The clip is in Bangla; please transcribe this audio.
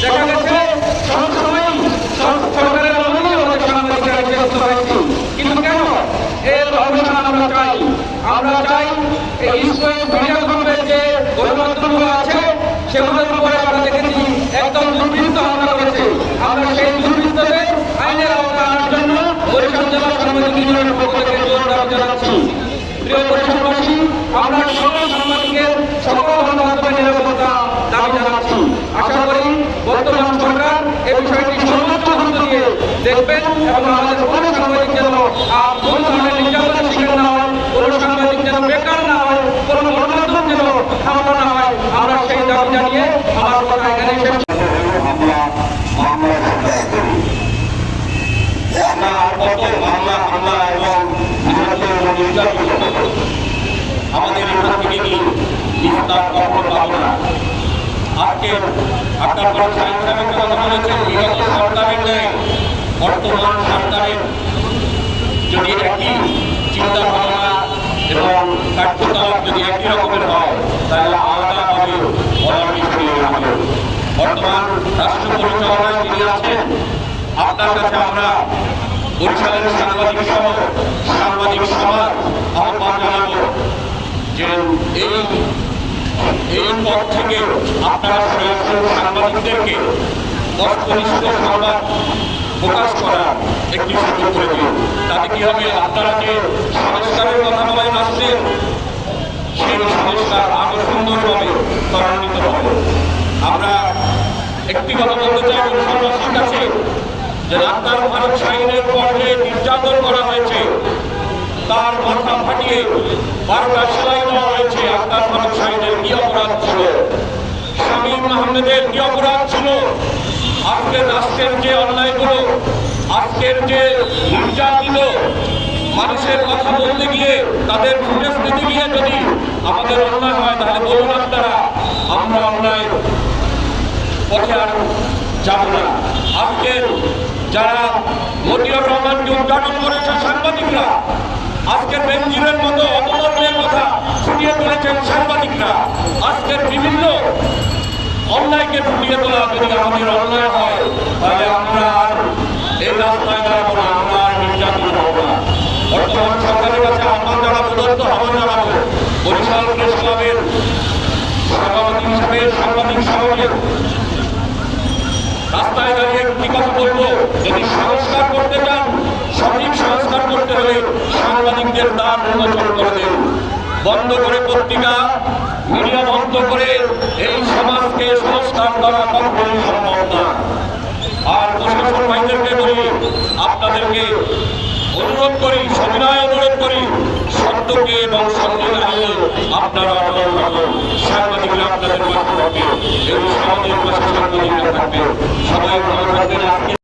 দেখা গেছে সবসময় সরকারের আমলে অনেক সাংবাদিকরা গ্রেফতার হয়েছে। কিন্তু কেন এর অবসান আমরা চাই? আমরা চাই এই মিডিয়া গ্রুপের যে গণমাধ্যমগুলো আছে সেগুলোর উপরে আমরা দেখেছি একদম দুর্বৃত্ত হামলা করেছে। আমরা সেই দুর্বৃত্তদের আইনের আওতায় আনার জন্য বরিশাল জেলা সাংবাদিক ইউনিয়নের পক্ষ থেকে জোর দাবি জানাচ্ছি। প্রিয় বরিশালবাসী, আমরা সকল সাংবাদিকের সকল গণমাধ্যমের নিরাপত্তা দাবি জানাচ্ছি। আশা করি বর্তমান সরকার এই বিষয়টি সর্বোচ্চ গুরুত্ব দিয়ে দেখবেন এবং আমাদের কোনো সাংবাদিক যেন কোনো ধরনের নির্যাতনের শিকার না হয়, কোনো সাংবাদিক যেন বেকার না হয়, কোনো গণমাধ্যম যেন থামানো না হয়। আমরা সেই দাবি জানিয়ে আমার কথা এখানে শেষ। আমাদের এখান থেকে নিয়ে বিস্তার কখনো পাবো না। আজকে আপনার কোনো সাংবাদিক কথা বলেছেন বিগত সরকারের নেয় বর্তমান সরকারের যদি একই চিন্তা ভাবনা এবং কার্যকলাপ যদি একই রকমের হয় তাহলে আলাদাভাবে বলার বিষয় হবে। বর্তমান রাষ্ট্র পরিচালনায় যিনি আছেন আপনার কাছে আমরা বরিশালের সাংবাদিক সমাজ আহ্বান জানাবো যে এই পথ থেকে আপনারা সাংবাদিকদেরকে বস্তুনিষ্ঠ সংবাদ প্রকাশ করার একটি সুযোগ করে দিন। তাতে কি হবে, আপনারা যে সংস্কারের কথা বলেন আসছেন সেই সংস্কার আরো সুন্দরভাবে ত্বরান্বিত হবে। আমরা একটি কথা বলতে চাই বরিশালবাসীর কাছে যে আক্তার ফারুক শাহীনের পর্বে নির্যাতন করা হয়েছে, তার মাথা ফাটিয়ে 12টা সেলাই দেওয়া হয়েছে। আক্তার ফারুক শাহীনের কি অপরাধ ছিল? শামীম আহমেদের কি অপরাধ ছিল? আজকের রাষ্ট্রের যে অন্যায়গুলো, আজকের যে নির্যাতিত মানুষের কথা বলতে গিয়ে তাদের ফুটেজ দিতে গিয়ে যদি আমাদের অন্যায় হয় তাহলে বলুন আপনারা আমরা অন্যায় পথে আর যাব না। আজকের যারা মতিউর রহমানকে উদ্ঘাটন করেছে সাংবাদিকরা, আজকের বেনজিরের মতো অপকর্মের কথা ফুটিয়ে তুলেছেন সাংবাদিকরা, আজকের বিভিন্ন অন্যায়কে ফুটিয়ে তোলা যদি আমাদের অন্যায় হয় তাহলে আমরা আর এই রাস্তায় দাঁড়াবো না, আমরা আর নির্যাতিত হবো না। বর্তমান সরকারের কাছে আহ্বান জানাবো, দত্ত আহ্বান জানাবো বরিশাল প্রেস ক্লাবের সভাপতি হিসেবে সাংবাদিক সমাজের রাস্তায় দাঁড়িয়ে একটি কথা বলবো, যদি সংস্কার করতে চান সঠিক সংস্কার করতে হলে সাংবাদিকদের দ্বার উন্মোচন করে দেন। বন্ধ করে পত্রিকা মিডিয়া বন্ধ করে এই সমাজকে সংস্কার করা কখনোই সম্ভব না। আর প্রশাসন ভাইদেরকে বলি, আপনাদেরকে অনুরোধ করি, সবিনয় অনুরোধ করি, সত্যকে এবং সত্যের আইনে আপনারা অটল থাকুন। সাংবাদিকরা আপনাদের পাশে থাকবে এবং সমাজের পাশে সাংবাদিকরা থাকবে। সবাই ভালো থাকবেন।